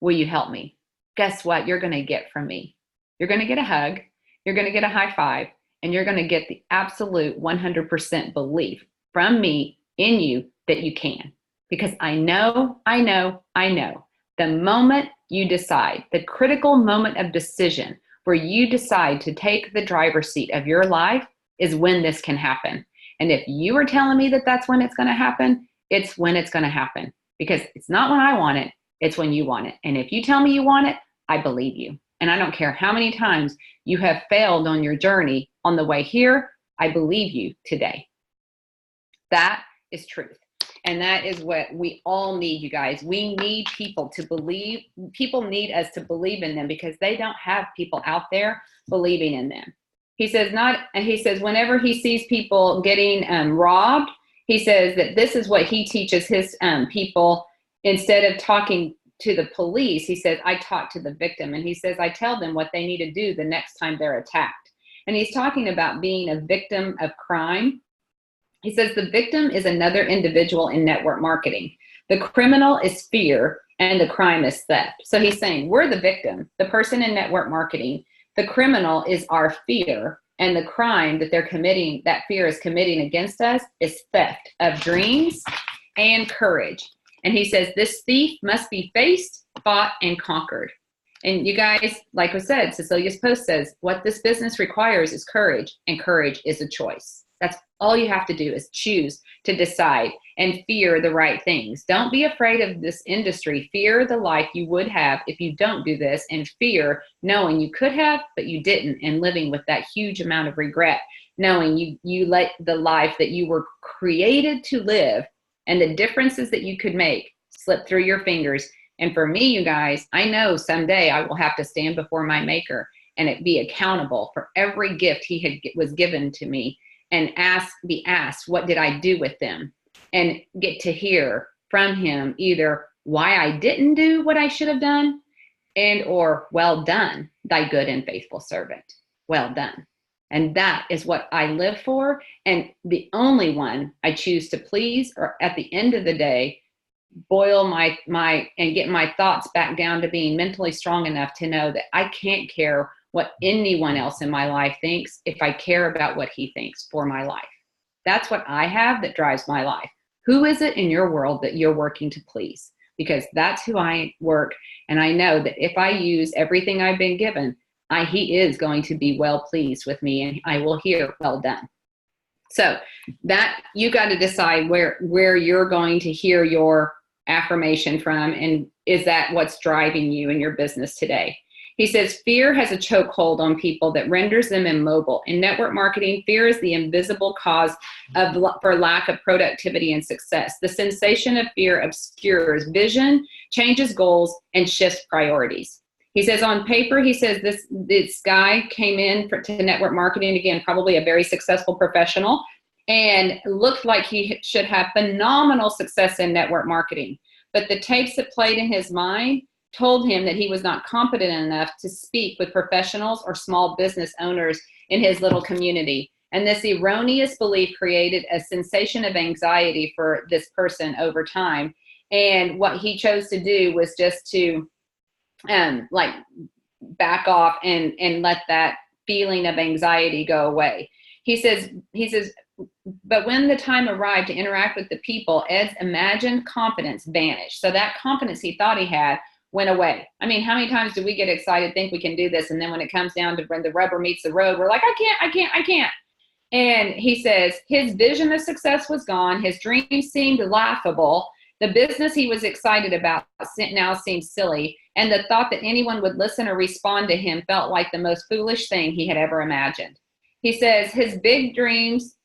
Will you help me? Guess what you're going to get from me? You're going to get a hug. You're going to get a high five, and you're going to get the absolute 100% belief from me in you that you can. Because I know, the moment you decide, the critical moment of decision where you decide to take the driver's seat of your life is when this can happen. And if you are telling me that that's when it's going to happen, it's when it's going to happen. Because it's not when I want it, it's when you want it. And if you tell me you want it, I believe you. And I don't care how many times you have failed on your journey on the way here, I believe you today. That is truth. And that is what we all need, you guys. We need people to believe. People need us to believe in them because they don't have people out there believing in them. He says whenever he sees people getting robbed, he says that this is what he teaches his people. Instead of talking to the police, he says, I talk to the victim. And he says, I tell them what they need to do the next time they're attacked. And he's talking about being a victim of crime. He says the victim is another individual in network marketing. The criminal is fear and the crime is theft. So he's saying we're the victim, the person in network marketing. The criminal is our fear, and the crime that they're committing, that fear is committing against us, is theft of dreams and courage. And he says this thief must be faced, fought, and conquered. And you guys, like I said, Cecilia's post says, what this business requires is courage, and courage is a choice. That's all you have to do is choose to decide and fear the right things. Don't be afraid of this industry. Fear the life you would have if you don't do this, and fear knowing you could have, but you didn't, and living with that huge amount of regret, knowing you let the life that you were created to live and the differences that you could make slip through your fingers. And for me, you guys, I know someday I will have to stand before my maker and be accountable for every gift was given to me, and be asked, what did I do with them? And get to hear from him either why I didn't do what I should have done, and or well done, thy good and faithful servant. Well done. And that is what I live for. And the only one I choose to please, or at the end of the day, boil my and get my thoughts back down to being mentally strong enough to know that I can't care what anyone else in my life thinks if I care about what he thinks for my life. That's what I have that drives my life. Who is it in your world that you're working to please? Because that's who I work. And I know that if I use everything I've been given, he is going to be well pleased with me, and I will hear well done. So that you got to decide where you're going to hear your affirmation from, and is that what's driving you in your business today? He says, fear has a chokehold on people that renders them immobile. In network marketing, fear is the invisible cause for lack of productivity and success. The sensation of fear obscures vision, changes goals, and shifts priorities. He says on paper, he says this guy came in to network marketing, again, probably a very successful professional, and looked like he should have phenomenal success in network marketing. But the tapes that played in his mind told him that he was not competent enough to speak with professionals or small business owners in his little community. And this erroneous belief created a sensation of anxiety for this person over time. And what he chose to do was just to back off and let that feeling of anxiety go away. He says, but when the time arrived to interact with the people, Ed's imagined confidence vanished. So that confidence he thought he had went away. I mean, how many times do we get excited, think we can do this, and then when it comes down to when the rubber meets the road, we're like, I can't. And he says his vision of success was gone. His dreams seemed laughable. The business he was excited about now seemed silly. And the thought that anyone would listen or respond to him felt like the most foolish thing he had ever imagined. He says his big dreams,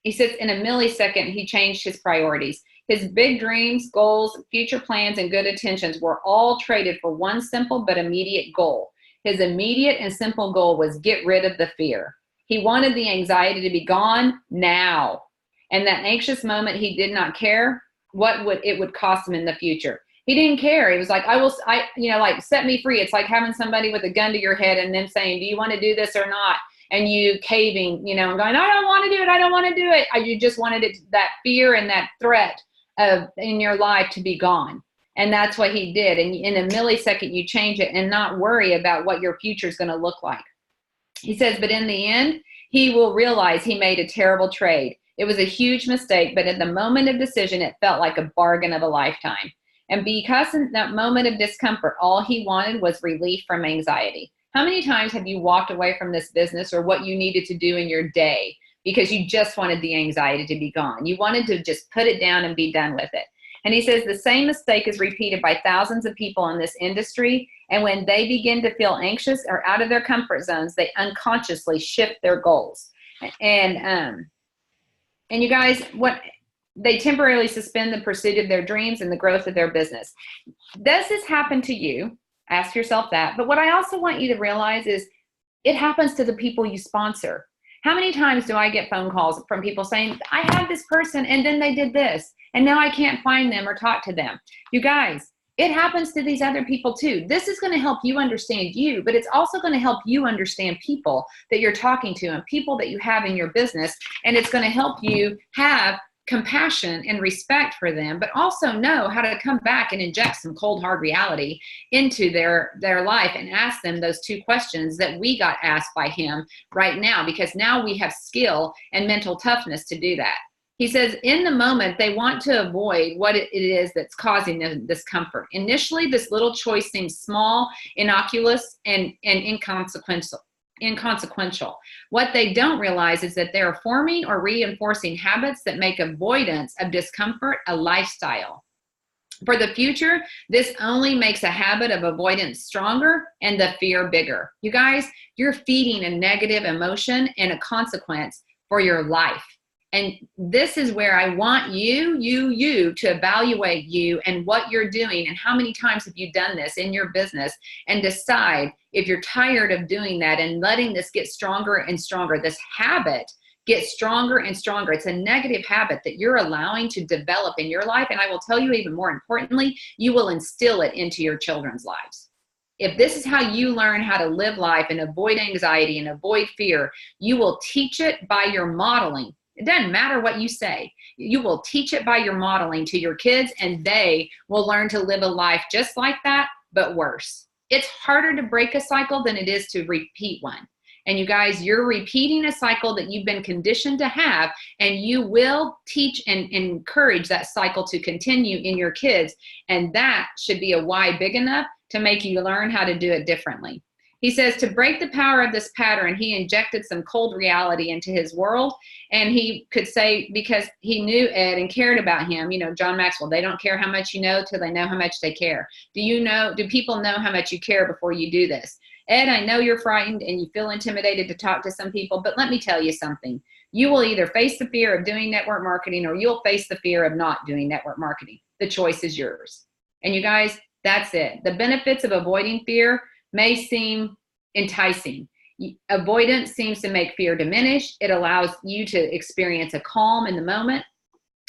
he says in a millisecond, he changed his priorities. His big dreams, goals, future plans, and good intentions were all traded for one simple but immediate goal. His immediate and simple goal was get rid of the fear. He wanted the anxiety to be gone now. And that anxious moment, he did not care what it would cost him in the future. He didn't care. He was like, like set me free. It's like having somebody with a gun to your head and then saying, do you want to do this or not? And you caving, and going, I don't want to do it. I don't want to do it. You just wanted it, that fear and that threat in your life to be gone. And that's what he did. And in a millisecond, you change it and not worry about what your future is going to look like. He says, but in the end, he will realize he made a terrible trade. It was a huge mistake, but at the moment of decision, it felt like a bargain of a lifetime. And because in that moment of discomfort, all he wanted was relief from anxiety. How many times have you walked away from this business or what you needed to do in your day because you just wanted the anxiety to be gone? You wanted to just put it down and be done with it. And he says the same mistake is repeated by thousands of people in this industry. And when they begin to feel anxious or out of their comfort zones, they unconsciously shift their goals. And you guys, they temporarily suspend the pursuit of their dreams and the growth of their business. Does this happen to you? Ask yourself that. But what I also want you to realize is it happens to the people you sponsor. How many times do I get phone calls from people saying, I have this person and then they did this and now I can't find them or talk to them? You guys, it happens to these other people too. This is going to help you understand you, but it's also going to help you understand people that you're talking to and people that you have in your business. And it's going to help you have compassion and respect for them, but also know how to come back and inject some cold, hard reality into their life and ask them those two questions that we got asked by him right now, because now we have skill and mental toughness to do that. He says in the moment, they want to avoid what it is that's causing them discomfort. Initially, this little choice seems small, innocuous, and inconsequential. What they don't realize is that they're forming or reinforcing habits that make avoidance of discomfort a lifestyle. For the future, this only makes a habit of avoidance stronger and the fear bigger. You guys, you're feeding a negative emotion and a consequence for your life. And this is where I want you to evaluate you and what you're doing and how many times have you done this in your business, and decide if you're tired of doing that and letting this get stronger and stronger. This habit gets stronger and stronger. It's a negative habit that you're allowing to develop in your life. And I will tell you even more importantly, you will instill it into your children's lives. If this is how you learn how to live life and avoid anxiety and avoid fear, you will teach it by your modeling. It doesn't matter what you say. You will teach it by your modeling to your kids, and they will learn to live a life just like that, but worse. It's harder to break a cycle than it is to repeat one. And you guys, you're repeating a cycle that you've been conditioned to have, and you will teach and encourage that cycle to continue in your kids. And that should be a why big enough to make you learn how to do it differently. He says to break the power of this pattern, he injected some cold reality into his world. And he could say, because he knew Ed and cared about him, John Maxwell, they don't care how much you know till they know how much they care. Do people know how much you care before you do this? Ed, I know you're frightened and you feel intimidated to talk to some people, but let me tell you something. You will either face the fear of doing network marketing or you'll face the fear of not doing network marketing. The choice is yours. And you guys, that's it. The benefits of avoiding fear may seem enticing. Avoidance seems to make fear diminish. It allows you to experience a calm in the moment.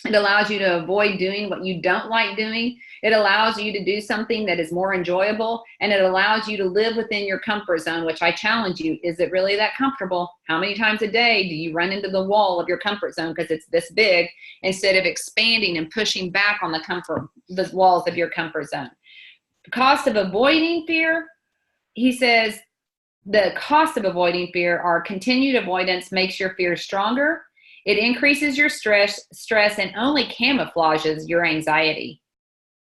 It allows you to avoid doing what you don't like doing. It allows you to do something that is more enjoyable, and it allows you to live within your comfort zone, which I challenge you. Is it really that comfortable? How many times a day do you run into the wall of your comfort zone because it's this big, instead of expanding and pushing back on the walls of your comfort zone? The cost of avoiding fear, he says, the cost of avoiding fear are continued avoidance makes your fear stronger. It increases your stress and only camouflages your anxiety.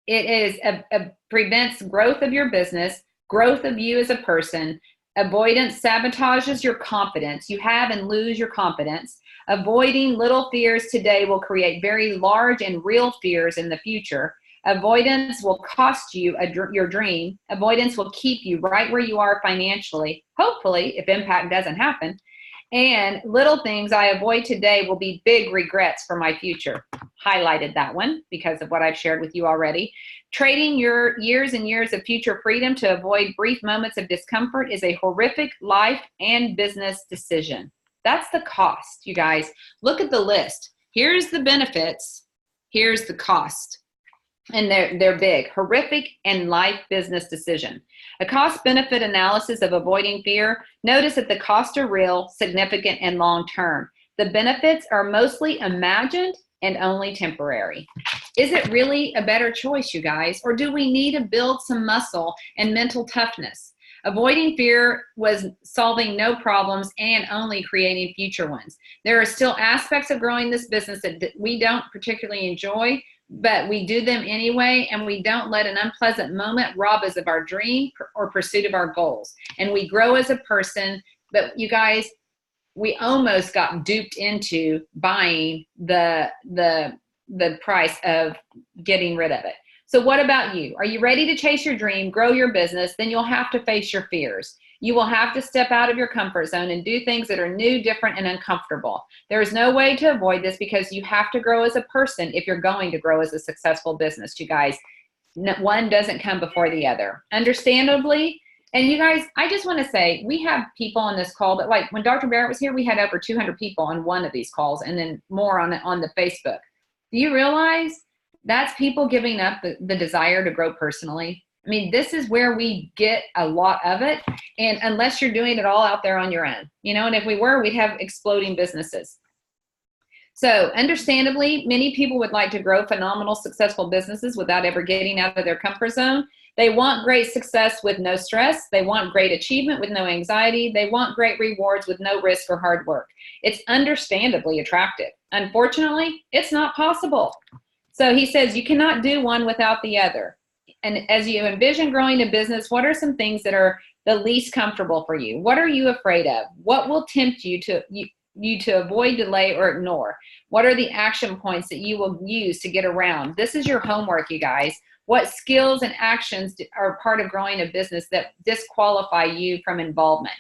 It prevents growth of your business, growth of you as a person. Avoidance sabotages your confidence. You have and lose your confidence. Avoiding little fears today will create very large and real fears in the future. Avoidance will cost you your dream. Avoidance will keep you right where you are financially, hopefully, if impact doesn't happen. And little things I avoid today will be big regrets for my future. Highlighted that one because of what I've shared with you already. Trading your years and years of future freedom to avoid brief moments of discomfort is a horrific life and business decision. That's the cost, you guys. Look at the list. Here's the benefits. Here's the cost. And they're big. Horrific and life business decision. A cost-benefit analysis of avoiding fear. Notice that the costs are real, significant, and long-term. The benefits are mostly imagined and only temporary. Is it really a better choice, you guys? Or do we need to build some muscle and mental toughness? Avoiding fear was solving no problems and only creating future ones. There are still aspects of growing this business that we don't particularly enjoy, but we do them anyway, and we don't let an unpleasant moment rob us of our dream or pursuit of our goals. And we grow as a person, but you guys, we almost got duped into buying the price of getting rid of it. So what about you? Are you ready to chase your dream, grow your business? Then you'll have to face your fears. You will have to step out of your comfort zone and do things that are new, different, and uncomfortable. There is no way to avoid this because you have to grow as a person if you're going to grow as a successful business, you guys. One doesn't come before the other. Understandably, and you guys, I just want to say, we have people on this call, but like when Dr. Barrett was here, we had over 200 people on one of these calls and then more on the Facebook. Do you realize that's people giving up the desire to grow personally? I mean, this is where we get a lot of it. And unless you're doing it all out there on your own, and if we were, we'd have exploding businesses. So understandably, many people would like to grow phenomenal, successful businesses without ever getting out of their comfort zone. They want great success with no stress. They want great achievement with no anxiety. They want great rewards with no risk or hard work. It's understandably attractive. Unfortunately, it's not possible. So he says you cannot do one without the other. And as you envision growing a business, what are some things that are the least comfortable for you? What are you afraid of? What will tempt you to avoid, delay, or ignore? What are the action points that you will use to get around? This is your homework, you guys. What skills and actions are part of growing a business that disqualify you from involvement?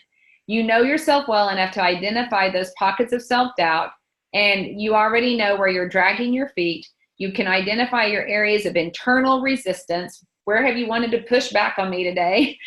You know yourself well enough to identify those pockets of self-doubt, and you already know where you're dragging your feet. You can identify your areas of internal resistance. Where have you wanted to push back on me today?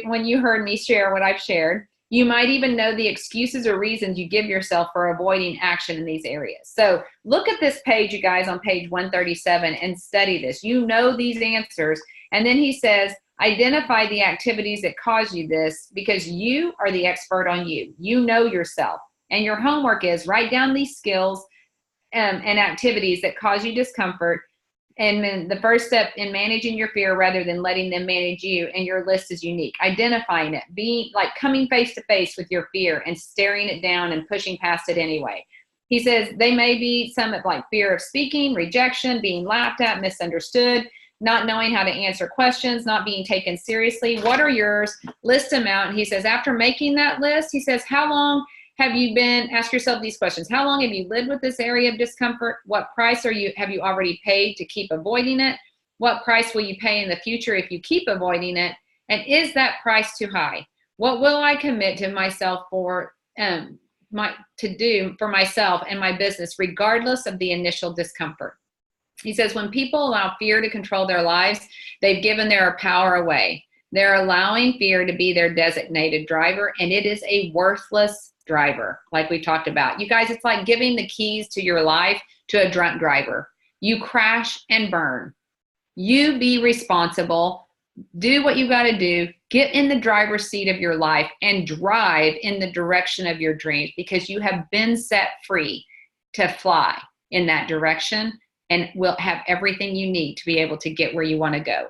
When you heard me share what I've shared, you might even know the excuses or reasons you give yourself for avoiding action in these areas. So look at this page, you guys, on page 137 and study this. You know these answers. And then he says, identify the activities that cause you this because you are the expert on you. You know yourself. And your homework is write down these skills and activities that cause you discomfort. And then the first step in managing your fear rather than letting them manage you, and your list is unique. Identifying it, being like coming face to face with your fear and staring it down and pushing past it anyway. He says they may be some like fear of speaking, rejection, being laughed at, misunderstood, not knowing how to answer questions, not being taken seriously. What are yours? List them out. And he says after making that list, he says, how long have you ask yourself these questions. How long have you lived with this area of discomfort? What price have you already paid to keep avoiding it? What price will you pay in the future if you keep avoiding it? And is that price too high? What will I commit to myself to do for myself and my business, regardless of the initial discomfort? He says, when people allow fear to control their lives, they've given their power away. They're allowing fear to be their designated driver, and it is a worthless driver, like we talked about. You guys, it's like giving the keys to your life to a drunk driver. You crash and burn. You be responsible. Do what you got to do. Get in the driver's seat of your life and drive in the direction of your dreams because you have been set free to fly in that direction and will have everything you need to be able to get where you want to go.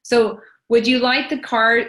So would you like the car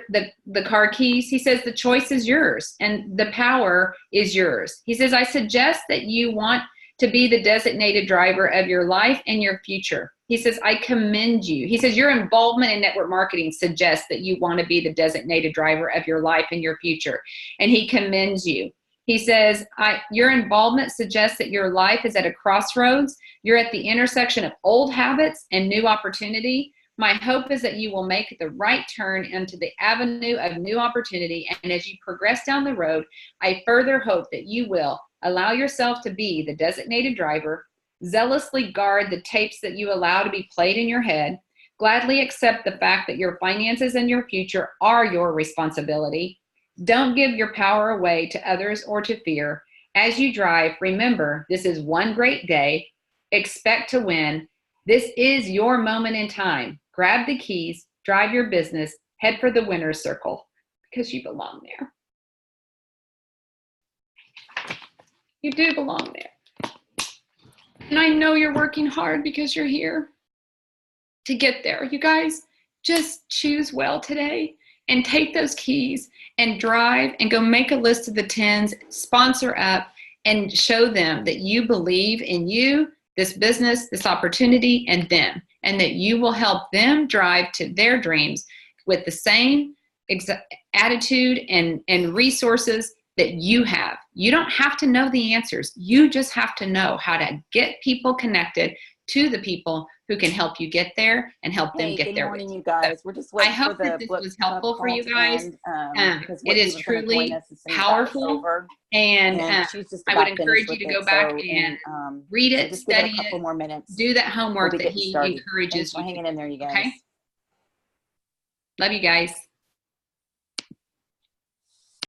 keys? He says the choice is yours and the power is yours. He says, I suggest that you want to be the designated driver of your life and your future. He says, I commend you. He says, your involvement in network marketing suggests that you want to be the designated driver of your life and your future. And he commends you. He says, your involvement suggests that your life is at a crossroads. You're at the intersection of old habits and new opportunity. My hope is that you will make the right turn into the avenue of new opportunity. And as you progress down the road, I further hope that you will allow yourself to be the designated driver, zealously guard the tapes that you allow to be played in your head, gladly accept the fact that your finances and your future are your responsibility. Don't give your power away to others or to fear. As you drive, remember, this is one great day. Expect to win. This is your moment in time. Grab the keys, drive your business, head for the winner's circle because you belong there. You do belong there. And I know you're working hard because you're here to get there. You guys, just choose well today and take those keys and drive and go make a list of the 10s, sponsor up, and show them that you believe in you, this business, this opportunity, and them, and that you will help them drive to their dreams with the same attitude and resources that you have. You don't have to know the answers. You just have to know how to get people connected to the people who can help you get there and help them get there. Good morning, you guys. We're just waiting I hope for the that this book was helpful for you guys. because It is truly powerful, and I would encourage you to go back and read it, just give it study a couple it, more minutes. do that homework We'll be that getting he started. encourages Thanks for you. hanging in there, you guys. Okay? Love you guys.